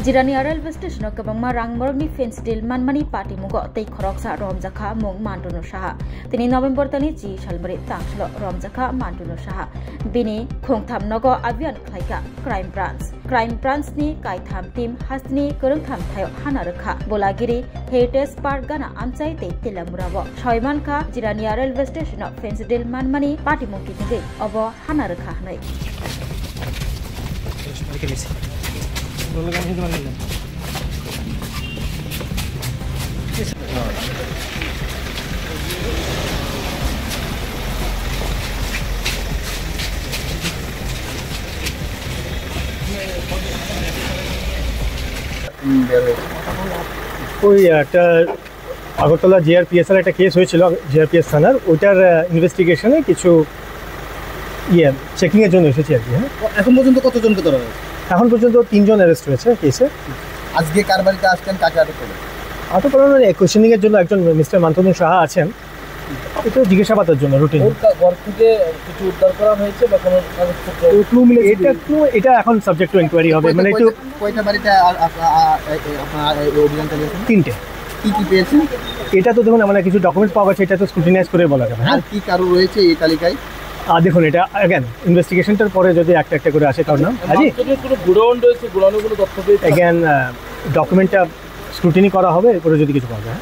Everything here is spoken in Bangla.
Jirania railway station kabangma rangmorgni fence deal manmani party mugo tei khoroksa romjakha mung Mantunu Saha. Tini November tani ji salmari tangshlo romjakha Mantunu Saha. Bini khongtham nogo abian khlaika crime branch ni kaitham team hasni korongtham thayo hanarakha bolagiri heritage park gana amchai tei tilamurabo soiman kha Jirania railway station fence deal manmani party mugi tege obo hanarakha hnai ওই একটা আগরতলা জিআরপিএস এর একটা কেস হয়েছিল জিআরপিএস থানার ওইটার ইনভেস্টিগেশনে কিছু চেকিং এর জন্য এসেছি আর কি। হ্যাঁ, এখন পর্যন্ত কতজনকে ধরা হয়েছে? এখন পর্যন্ত 3 জন অ্যারেস্ট হয়েছে কেসে। আজকে কার বাড়িতে আসছেন, কাকে আটক করলেন? আটক করানোর কোয়েশ্চেনিং এর জন্য একজন মিস্টার মান্তনু সাহা আছেন, এটা জিজ্ঞাসাবাদের জন্য রুটিন। ঘর থেকে কিছু উদ্ধার করা হয়েছে বা কোনো কাগজপত্র ক্লু মিলে এটা এখন সাবজেক্ট টু ইনকোয়ারি হবে। মানে একটু কয়টা বাড়িতে আপনার অভিযান চালিয়েছেন? 3টে। কি পেয়েছেন? এটা তো দেখুন আমরা কিছু ডকুমেন্টস পাওয়া গেছে, এটা তো স্ক্রুটিনাইজ করে বলা যাবে। আর কি কারো রয়েছে এই তালিকায়? দেখুন এটা অ্যাগেন ইনভেস্টিগেশনটার পরে যদি একটা একটা করে আসে কারণ হাজি কোনো গোডাউন রয়েছে, গোডাউনে কোনো তথ্য পেয়েছে? অ্যাগেন ডকুমেন্টটা স্ক্রুটিনি করা হবে, এরপরে যদি কিছু পাওয়া যায়।